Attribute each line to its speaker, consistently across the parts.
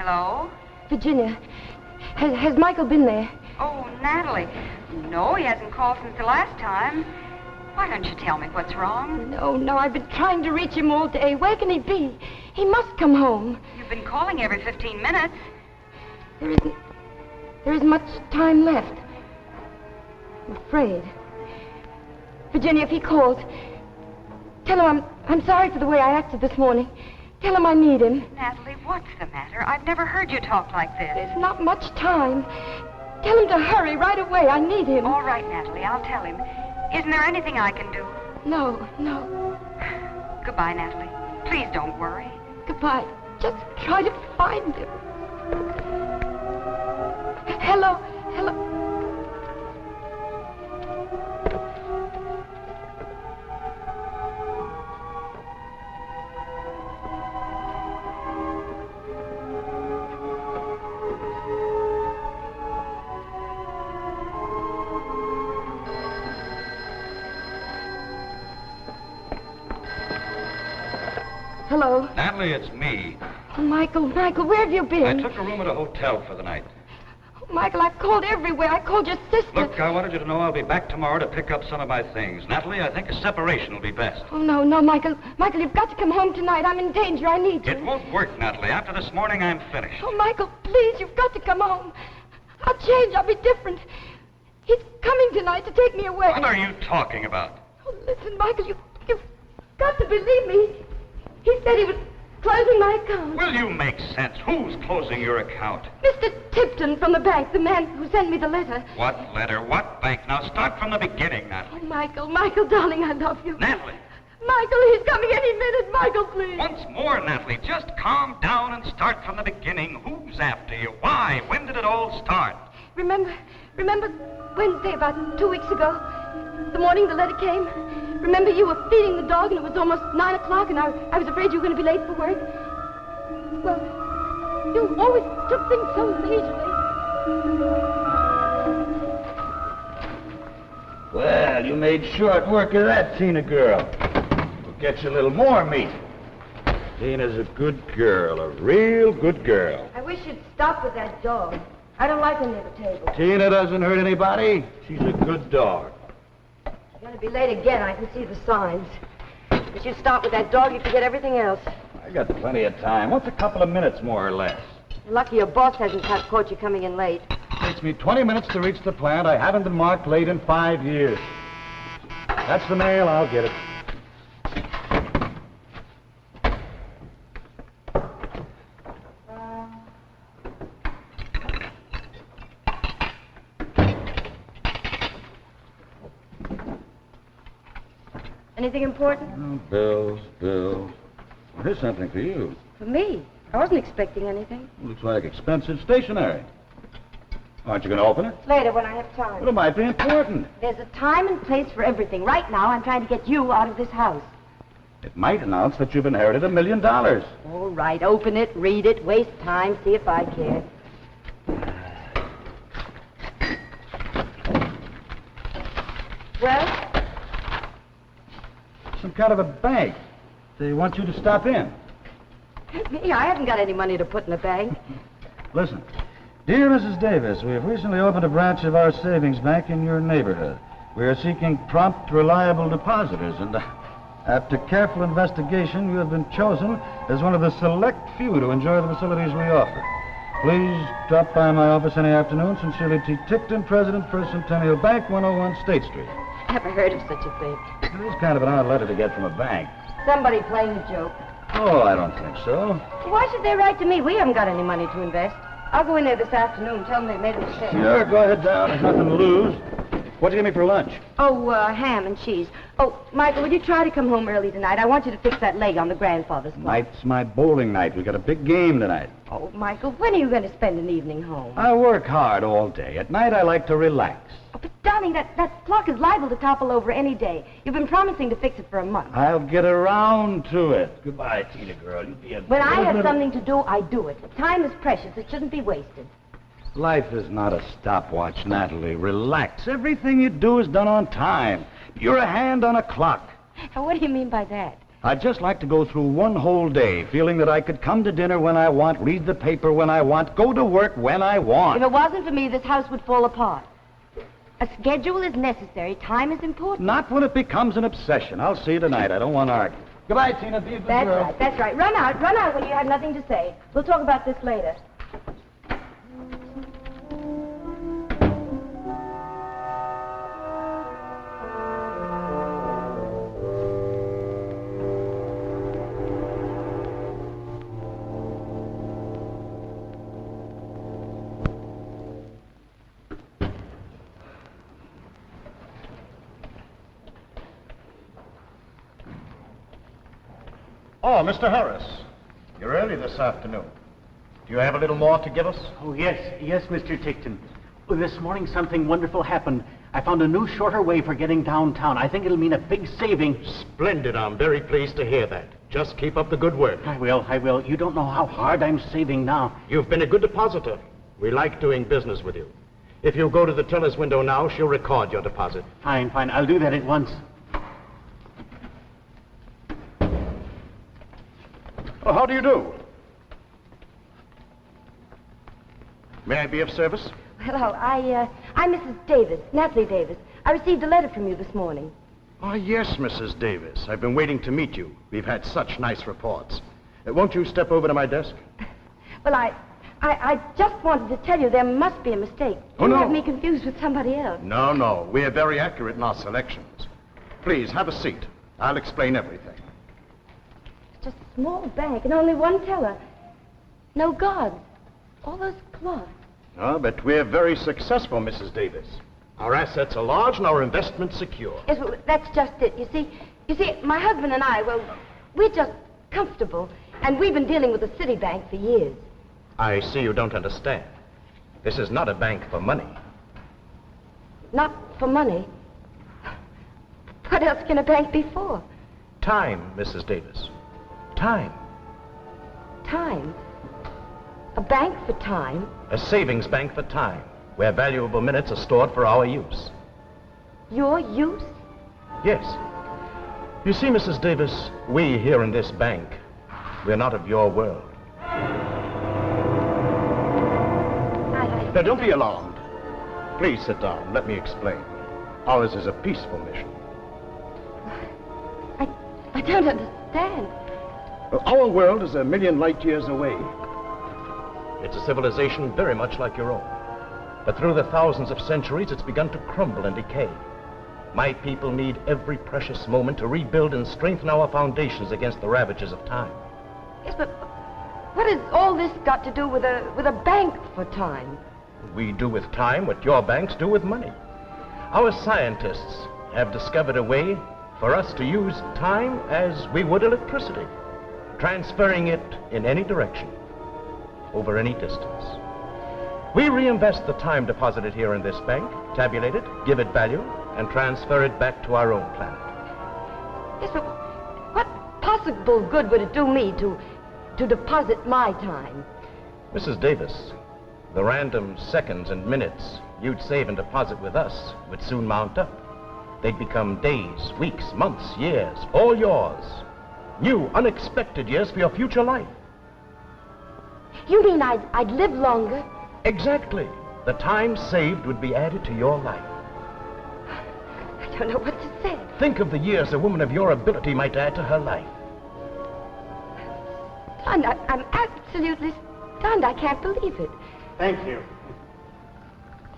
Speaker 1: Hello?
Speaker 2: Virginia, has Michael been there?
Speaker 1: Oh, Natalie. No, he hasn't called since the last time. Why don't you tell me what's wrong?
Speaker 2: No, I've been trying to reach him all day. Where can he be? He must come home.
Speaker 1: You've been calling every 15 minutes.
Speaker 2: There isn't much time left. I'm afraid. Virginia, if he calls, tell him I'm sorry for the way I acted this morning. Tell him I need him.
Speaker 1: Natalie, what's the matter? I've never heard you talk like this.
Speaker 2: There's not much time. Tell him to hurry right away. I need him.
Speaker 1: All right, Natalie, I'll tell him. Isn't there anything I can do?
Speaker 2: No.
Speaker 1: Goodbye, Natalie. Please don't worry.
Speaker 2: Goodbye. Just try to find him. Hello. Hello.
Speaker 3: Natalie, it's me.
Speaker 2: Oh, Michael, where have you been?
Speaker 3: I took a room at a hotel for the night.
Speaker 2: Oh, Michael, I've called everywhere. I called your sister.
Speaker 3: Look, I wanted you to know I'll be back tomorrow to pick up some of my things. Natalie, I think a separation will be best.
Speaker 2: Oh, no, Michael. Michael, you've got to come home tonight. I'm in danger. I need you.
Speaker 3: It won't work, Natalie. After this morning, I'm finished.
Speaker 2: Oh, Michael, please, you've got to come home. I'll change. I'll be different. He's coming tonight to take me away.
Speaker 3: What are you talking about?
Speaker 2: Oh, listen, Michael, you've got to believe me. He said he was closing my account.
Speaker 3: Will you make sense? Who's closing your account?
Speaker 2: Mr. Tipton from the bank, the man who sent me the letter.
Speaker 3: What letter? What bank? Now start from the beginning, Natalie.
Speaker 2: Oh, Michael, darling, I love you.
Speaker 3: Natalie!
Speaker 2: Michael, he's coming any minute. Michael, please.
Speaker 3: Once more, Natalie, just calm down and start from the beginning. Who's after you? Why? When did it all start?
Speaker 2: Remember Wednesday, about 2 weeks ago? The morning the letter came? Remember you were feeding the dog and it was almost 9 o'clock and I was afraid you were going to be late for work? Well, you always took things so leisurely.
Speaker 4: Well, you made short work of that, Tina girl. We'll get you a little more meat. Tina's a good girl, a real good girl.
Speaker 2: I wish you'd stop with that dog. I don't like her near the table.
Speaker 4: Tina doesn't hurt anybody. She's a good dog.
Speaker 2: You're going to be late again. I can see the signs. If you stop with that dog, you forget everything else.
Speaker 4: I got plenty of time. What's a couple of minutes, more or less?
Speaker 2: You're lucky your boss hasn't caught you coming in late.
Speaker 4: Takes me 20 minutes to reach the plant. I haven't been marked late in 5 years. That's the mail. I'll get it.
Speaker 2: Anything important?
Speaker 4: Oh, bills. Well, here's something for you.
Speaker 2: For me? I wasn't expecting anything.
Speaker 4: Looks like expensive stationery. Aren't you going to open it?
Speaker 2: Later when I have time.
Speaker 4: Well, it might be important.
Speaker 2: There's a time and place for everything. Right now, I'm trying to get you out of this house.
Speaker 4: It might announce that you've inherited $1 million.
Speaker 2: All right, open it, read it, waste time, see if I care. Well?
Speaker 4: Some kind of a bank. They want you to stop in.
Speaker 2: Me? I haven't got any money to put in the bank.
Speaker 4: Listen. Dear Mrs. Davis, we have recently opened a branch of our savings bank in your neighborhood. We are seeking prompt, reliable depositors, and after careful investigation, you have been chosen as one of the select few to enjoy the facilities we offer. Please drop by my office any afternoon. Sincerely, T. Ticton, President, First Centennial Bank, 101 State Street.
Speaker 2: Never heard of such a thing.
Speaker 4: It is kind of an odd letter to get from a bank.
Speaker 2: Somebody playing a joke.
Speaker 4: Oh, I don't think so.
Speaker 2: Why should they write to me? We haven't got any money to invest. I'll go in there this afternoon, tell them they made a mistake.
Speaker 4: Sure, go ahead down. There's nothing to lose. What'd you give me for lunch?
Speaker 2: Oh, ham and cheese. Oh, Michael, will you try to come home early tonight? I want you to fix that leg on the grandfather's clock.
Speaker 4: Tonight's my bowling night. We got a big game tonight.
Speaker 2: Oh, Michael, when are you going to spend an evening home?
Speaker 4: I work hard all day. At night, I like to relax.
Speaker 2: Oh, but, darling, that clock is liable to topple over any day. You've been promising to fix it for a month.
Speaker 4: I'll get around to it. Goodbye, Tina girl. You be a
Speaker 2: When I have something to do, I do it. Time is precious. It shouldn't be wasted.
Speaker 4: Life is not a stopwatch, Natalie. Relax. Everything you do is done on time. You're a hand on a clock.
Speaker 2: Now, what do you mean by that?
Speaker 4: I'd just like to go through one whole day feeling that I could come to dinner when I want, read the paper when I want, go to work when I want.
Speaker 2: If it wasn't for me, this house would fall apart. A schedule is necessary. Time is important.
Speaker 4: Not when it becomes an obsession. I'll see you tonight. I don't want to argue. Goodbye, Tina. Be a good
Speaker 2: That's
Speaker 4: girl.
Speaker 2: right, that's right. Run out when you have nothing to say. We'll talk about this later.
Speaker 5: Oh, Mr. Harris, you're early this afternoon. Do you have a little more to give us?
Speaker 6: Oh, yes, Mr. Tickton. Well, this morning something wonderful happened. I found a new, shorter way for getting downtown. I think it'll mean a big saving.
Speaker 5: Splendid. I'm very pleased to hear that. Just keep up the good work.
Speaker 6: I will. You don't know how hard I'm saving now.
Speaker 5: You've been a good depositor. We like doing business with you. If you go to the teller's window now, she'll record your deposit.
Speaker 6: Fine. I'll do that at once.
Speaker 5: Oh, how do you do? May I be of service?
Speaker 2: Hello, I'm Mrs. Davis, Natalie Davis. I received a letter from you this morning.
Speaker 5: Oh, yes, Mrs. Davis. I've been waiting to meet you. We've had such nice reports. Won't you step over to my desk?
Speaker 2: Well, I just wanted to tell you there must be a mistake.
Speaker 5: Oh,
Speaker 2: You
Speaker 5: no.
Speaker 2: have me confused with somebody else.
Speaker 5: No. We're very accurate in our selections. Please, have a seat. I'll explain everything.
Speaker 2: It's just a small bank and only one teller. No guards. All those cloths.
Speaker 5: Oh, but we're very successful, Mrs. Davis. Our assets are large and our investments secure.
Speaker 2: Yes, well, that's just it. You see, my husband and I, well, we're just comfortable, and we've been dealing with the city bank for years.
Speaker 5: I see you don't understand. This is not a bank for money.
Speaker 2: Not for money. What else can a bank be for?
Speaker 5: Time, Mrs. Davis. Time.
Speaker 2: Time. A bank for time.
Speaker 5: A savings bank for time, where valuable minutes are stored for our use.
Speaker 2: Your use?
Speaker 5: Yes. You see, Mrs. Davis, we here in this bank, we're not of your world. Now, don't be alarmed. Please sit down. Let me explain. Ours is a peaceful mission.
Speaker 2: I don't understand.
Speaker 5: Our world is 1,000,000 light years away. It's a civilization very much like your own. But through the thousands of centuries, it's begun to crumble and decay. My people need every precious moment to rebuild and strengthen our foundations against the ravages of time.
Speaker 2: Yes, but what has all this got to do with a bank for time?
Speaker 5: We do with time what your banks do with money. Our scientists have discovered a way for us to use time as we would electricity, transferring it in any direction, over any distance. We reinvest the time deposited here in this bank, tabulate it, give it value, and transfer it back to our own planet.
Speaker 2: Yes, but what possible good would it do me to deposit my time?
Speaker 5: Mrs. Davis, the random seconds and minutes you'd save and deposit with us would soon mount up. They'd become days, weeks, months, years, all yours. New, unexpected years for your future life.
Speaker 2: You mean I'd live longer?
Speaker 5: Exactly. The time saved would be added to your life.
Speaker 2: I don't know what to say.
Speaker 5: Think of the years a woman of your ability might add to her life.
Speaker 2: Stunned. I'm absolutely stunned. I can't believe it.
Speaker 6: Thank you.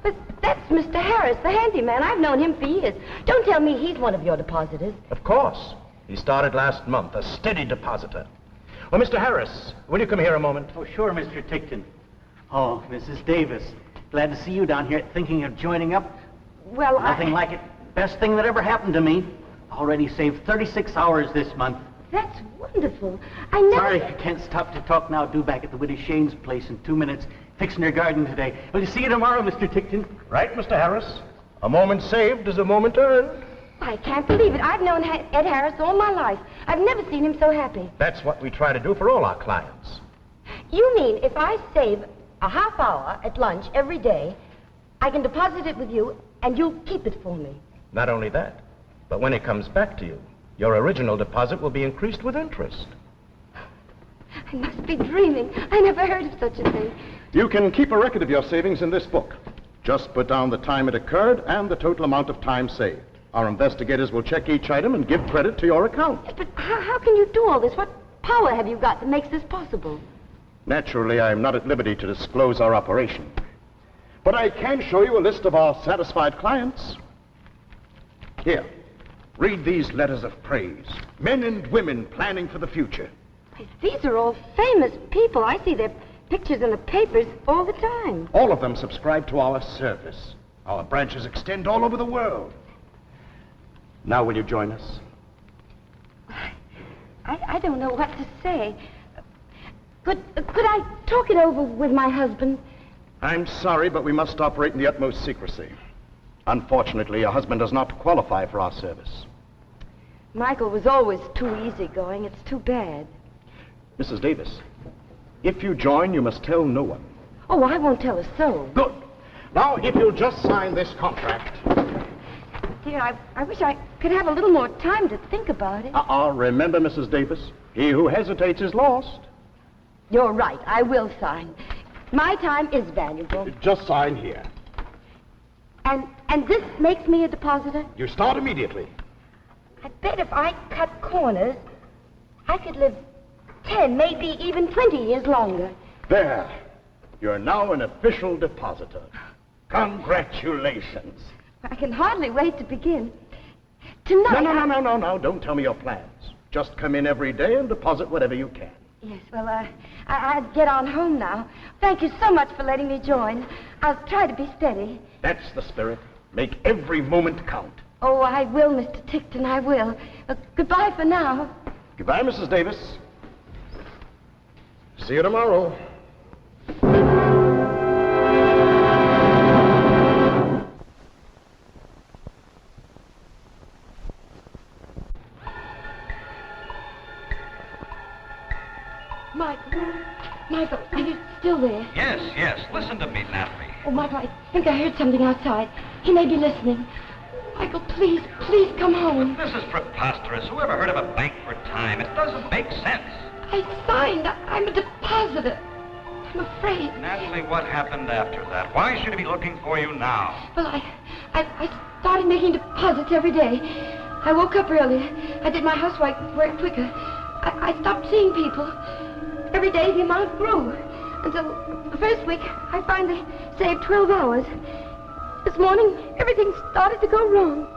Speaker 2: But that's Mr. Harris, the handyman. I've known him for years. Don't tell me he's one of your depositors.
Speaker 5: Of course. He started last month, a steady depositor. Well, Mr. Harris, will you come here a moment?
Speaker 6: Oh, sure, Mr. Tickton. Oh, Mrs. Davis. Glad to see you down here thinking of joining up.
Speaker 2: Well,
Speaker 6: Nothing like it. Best thing that ever happened to me. Already saved 36 hours this month.
Speaker 2: That's wonderful. I never...
Speaker 6: Sorry, I can't stop to talk now. Due back at the Widow Shane's place in 2 minutes. Fixing her garden today. Will you see you tomorrow, Mr. Tickton?
Speaker 5: Right, Mr. Harris. A moment saved is a moment earned.
Speaker 2: I can't believe it. I've known Ed Harris all my life. I've never seen him so happy.
Speaker 5: That's what we try to do for all our clients.
Speaker 2: You mean if I save a half hour at lunch every day, I can deposit it with you and you'll keep it for me?
Speaker 5: Not only that, but when it comes back to you, Your original deposit will be increased with interest.
Speaker 2: I must be dreaming. I never heard of such a thing.
Speaker 7: You can keep a record of your savings in this book. Just put down the time it occurred and the total amount of time saved. Our investigators will check each item and give credit to your account.
Speaker 2: Yes, but how can you do all this? What power have you got that makes this possible?
Speaker 7: Naturally, I am not at liberty to disclose our operation. But I can show you a list of our satisfied clients. Here, read these letters of praise. Men and women planning for the future.
Speaker 2: These are all famous people. I see their pictures in the papers all the time.
Speaker 7: All of them subscribe to our service. Our branches extend all over the world. Now will you join us?
Speaker 2: I don't know what to say. Could I talk it over with my husband?
Speaker 7: I'm sorry, but we must operate in the utmost secrecy. Unfortunately, your husband does not qualify for our service.
Speaker 2: Michael was always too easygoing. It's too bad.
Speaker 7: Mrs. Davis, if you join, you must tell no one.
Speaker 2: Oh, I won't tell a soul.
Speaker 7: Good. Now, if you'll just sign this contract.
Speaker 2: Dear, I wish I could have a little more time to think about it.
Speaker 7: Remember, Mrs. Davis, he who hesitates is lost.
Speaker 2: You're right. I will sign. My time is valuable.
Speaker 7: Just sign here.
Speaker 2: And this makes me a depositor?
Speaker 7: You start immediately.
Speaker 2: I bet if I cut corners, I could live 10, maybe even 20 years longer.
Speaker 7: There. You're now an official depositor. Congratulations.
Speaker 2: I can hardly wait to begin. Tonight...
Speaker 7: No. Don't tell me your plans. Just come in every day and deposit whatever you can.
Speaker 2: Yes, well, I'd get on home now. Thank you so much for letting me join. I'll try to be steady.
Speaker 7: That's the spirit. Make every moment count.
Speaker 2: Oh, I will, Mr. Tickton, I will. Goodbye for now.
Speaker 7: Goodbye, Mrs. Davis. See you tomorrow.
Speaker 2: Michael, are you still there?
Speaker 3: Yes. Listen to me, Natalie.
Speaker 2: Oh, Michael, I think I heard something outside. He may be listening. Michael, please come home.
Speaker 3: This is preposterous. Who ever heard of a bank for time? It doesn't make sense.
Speaker 2: I signed. I'm a depositor. I'm afraid.
Speaker 3: Natalie, what happened after that? Why should he be looking for you now?
Speaker 2: Well, I started making deposits every day. I woke up earlier. I did my housework quicker. I stopped seeing people. Every day the amount grew. Until the first week, I finally saved 12 hours. This morning, everything started to go wrong.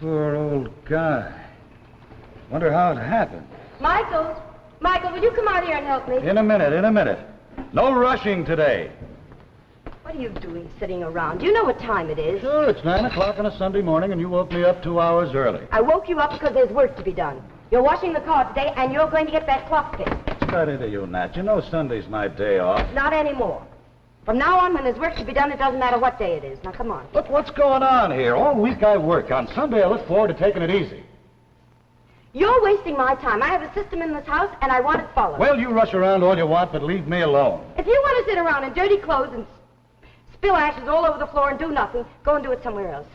Speaker 4: Poor old guy. Wonder how it happened.
Speaker 2: Michael, will you come out here and help me?
Speaker 4: In a minute. No rushing today.
Speaker 2: What are you doing sitting around? Do you know what time it is?
Speaker 4: Sure, it's 9 o'clock on a Sunday morning, and you woke me up 2 hours early.
Speaker 2: I woke you up because there's work to be done. You're washing the car today, and you're going to get that clock fixed.
Speaker 4: What's that into you, Nat? You know Sunday's my day off.
Speaker 2: Not anymore. From now on, when there's work to be done, it doesn't matter what day it is. Now, come on.
Speaker 4: Look, what's going on here? All week I work. On Sunday I look forward to taking it easy.
Speaker 2: You're wasting my time. I have a system in this house, and I want it followed.
Speaker 4: Well, you rush around all you want, but leave me alone.
Speaker 2: If you want to sit around in dirty clothes and spill ashes all over the floor and do nothing, go and do it somewhere else.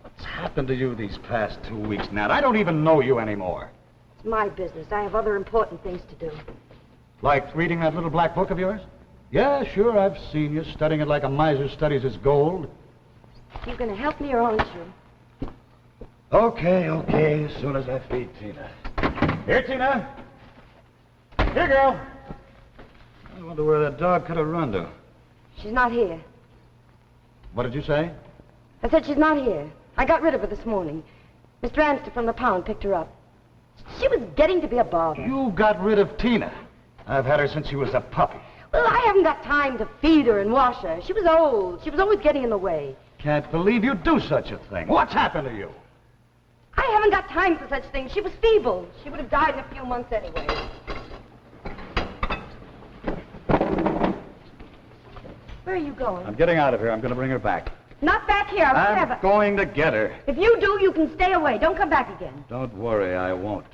Speaker 4: What's happened to you these past 2 weeks, Nat? I don't even know you anymore.
Speaker 2: It's my business. I have other important things to do.
Speaker 4: Like reading that little black book of yours? Yeah, sure, I've seen you studying it like a miser studies his gold.
Speaker 2: You going to help me or aren't you?
Speaker 4: Okay, as soon as I feed Tina. Here, Tina. Here, girl. I wonder where that dog could have run to.
Speaker 2: She's not here.
Speaker 4: What did you say?
Speaker 2: I said she's not here. I got rid of her this morning. Mr. Anster from the pound picked her up. She was getting to be a bother.
Speaker 4: You got rid of Tina. I've had her since she was a puppy.
Speaker 2: Well, I haven't got time to feed her and wash her. She was old. She was always getting in the way.
Speaker 4: Can't believe you'd do such a thing. What's happened to you?
Speaker 2: I haven't got time for such things. She was feeble. She would have died in a few months anyway. Where are you going?
Speaker 4: I'm getting out of here. I'm going to bring her back.
Speaker 2: Not back here. I'll never.
Speaker 4: I'm going to get her.
Speaker 2: If you do, you can stay away. Don't come back again.
Speaker 4: Don't worry, I won't.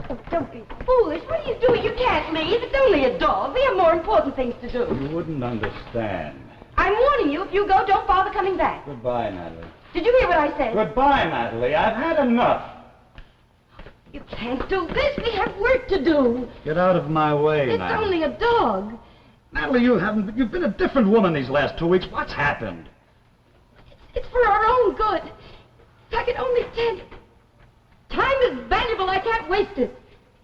Speaker 2: Oh, don't be foolish. What are you doing? You can't leave. It's only a dog. We have more important things to do.
Speaker 4: You wouldn't understand.
Speaker 2: I'm warning you. If you go, don't bother coming back.
Speaker 4: Goodbye, Natalie.
Speaker 2: Did you hear what I said?
Speaker 4: Goodbye, Natalie. I've had enough.
Speaker 2: You can't do this. We have work to do.
Speaker 4: Get out of my way,
Speaker 2: It's
Speaker 4: Natalie.
Speaker 2: only a dog.
Speaker 4: Natalie, you've been a different woman these last 2 weeks. What's happened?
Speaker 2: It's for our own good. If I could only tell you. Time is valuable. I can't waste it.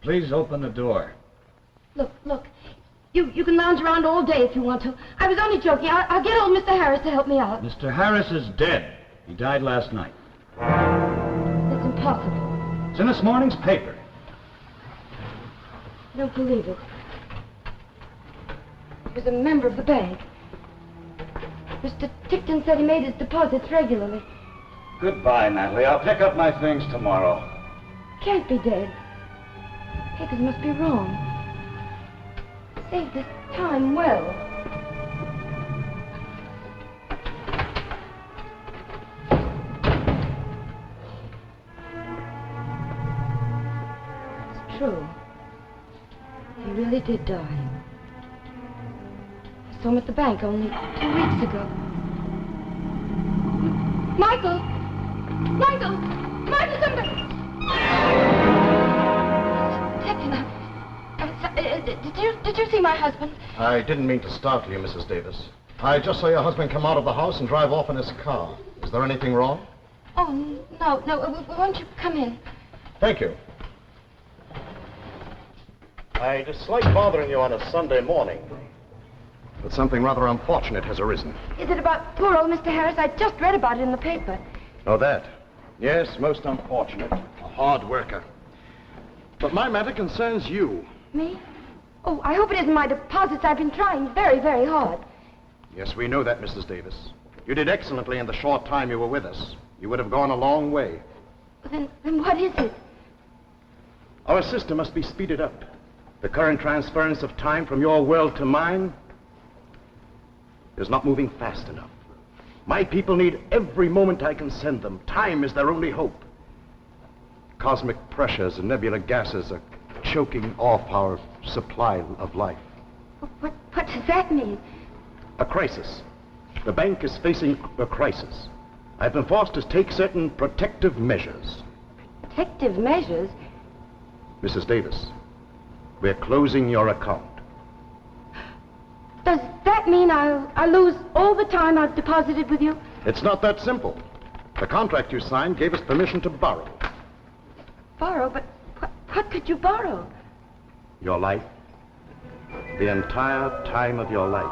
Speaker 4: Please open the door.
Speaker 2: Look. You can lounge around all day if you want to. I was only joking. I'll get old Mr. Harris to help me out.
Speaker 4: Mr. Harris is dead. He died last night.
Speaker 2: That's impossible.
Speaker 4: It's in this morning's paper.
Speaker 2: I don't believe it. He was a member of the bank. Mr. Tickton said he made his deposits regularly.
Speaker 4: Goodbye, Natalie. I'll pick up my things tomorrow.
Speaker 2: Can't be dead. Papers must be wrong. Saved his time well. It's true. He really did die. I saw him at the bank only 2 weeks ago. Michael! Somebody! Captain, did you see my husband?
Speaker 7: I didn't mean to startle you, Mrs. Davis. I just saw your husband come out of the house and drive off in his car. Is there anything wrong?
Speaker 2: Oh, no. Won't you come in?
Speaker 7: Thank you. I dislike bothering you on a Sunday morning, but something rather unfortunate has arisen.
Speaker 2: Is it about poor old Mr. Harris? I just read about it in the paper.
Speaker 7: Oh, that? Yes, most unfortunate. A hard worker. But my matter concerns you.
Speaker 2: Me? Oh, I hope it isn't my deposits. I've been trying very, very hard.
Speaker 7: Yes, we know that, Mrs. Davis. You did excellently in the short time you were with us. You would have gone a long way.
Speaker 2: Then what is it?
Speaker 7: Our system must be speeded up. The current transference of time from your world to mine is not moving fast enough. My people need every moment I can send them. Time is their only hope. Cosmic pressures and nebula gases are choking off our supply of life.
Speaker 2: What does that mean?
Speaker 7: A crisis. The bank is facing a crisis. I've been forced to take certain protective measures.
Speaker 2: Protective measures?
Speaker 7: Mrs. Davis, we're closing your account.
Speaker 2: Does that mean I'll lose all the time I've deposited with you?
Speaker 7: It's not that simple. The contract you signed gave us permission to borrow.
Speaker 2: Borrow? But what could you borrow?
Speaker 7: Your life. The entire time of your life.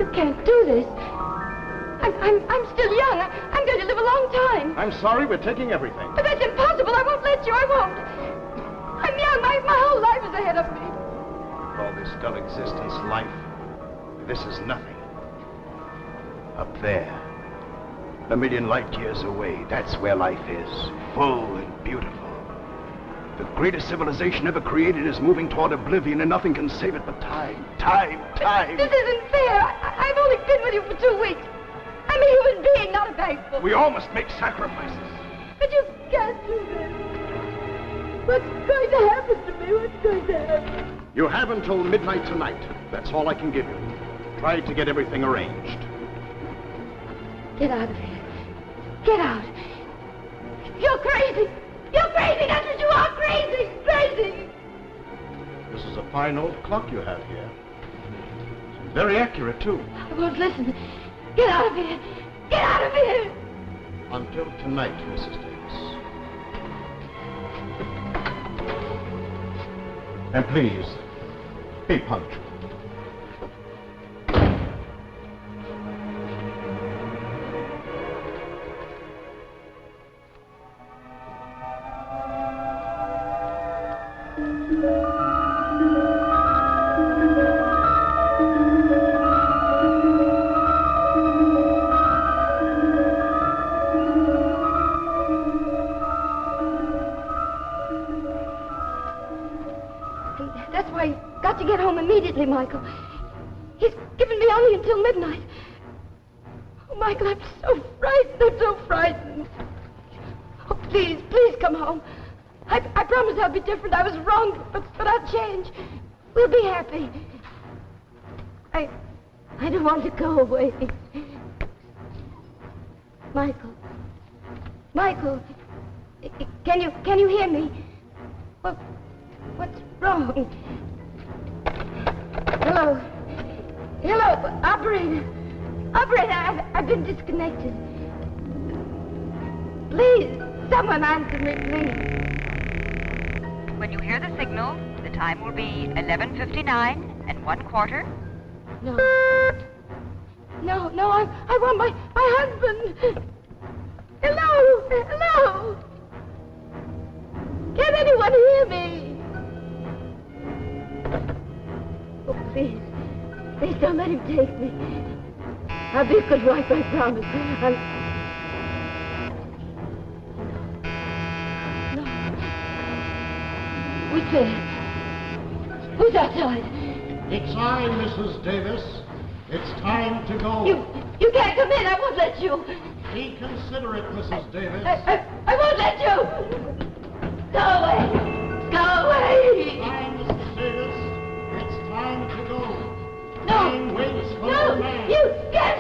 Speaker 2: You can't do this. I'm still young. I'm going to live a long time.
Speaker 7: I'm sorry, we're taking everything.
Speaker 2: But that's impossible. I won't let you. I won't. I'm young. My whole life is ahead of me.
Speaker 7: All this dull existence, life, this is nothing. Up there, a million light years away, that's where life is, full and beautiful. The greatest civilization ever created is moving toward oblivion, and nothing can save it but time. Time.
Speaker 2: This isn't fair. I've only been with you for 2 weeks. I'm a human being, not a bank book.
Speaker 7: We all must make sacrifices.
Speaker 2: But you can't do this. What's going to happen to me? What's going to happen?
Speaker 7: You have until midnight tonight. That's all I can give you. Try to get everything arranged.
Speaker 2: Get out of here. Get out. You're crazy. You're crazy. That's what you are. Crazy. Crazy.
Speaker 7: This is a fine old clock you have here. It's very accurate, too.
Speaker 2: I won't listen. Get out of here. Get out of here.
Speaker 7: Until tonight, Mrs. Davis. And please, be punctual.
Speaker 2: That's why you've got to get home immediately, Michael. He's given me only until midnight. Oh, Michael, I'm so frightened. I'm so frightened. Oh, please come home. I promise I'll be different. I was wrong, but I'll change. We'll be happy. I don't want to go away. Michael, can you hear me? What's wrong? Hello, operator, I've been disconnected. Please, someone answer me, please.
Speaker 1: When you hear the signal, the time will be 11:59 1/4.
Speaker 2: No, I want my husband. Hello. Can anyone hear me? Oh, please don't let him take me. I'll be a good wife, I promise. No. Who's there? Who's outside?
Speaker 7: It's I, Mrs. Davis. It's time to go.
Speaker 2: You can't come in. I won't let you.
Speaker 7: Be considerate, Mrs. Davis.
Speaker 2: I won't let you. Go away.
Speaker 7: Time, Mrs. Davis. It's time to go.
Speaker 2: No.
Speaker 7: Time waits for no
Speaker 2: man. You can't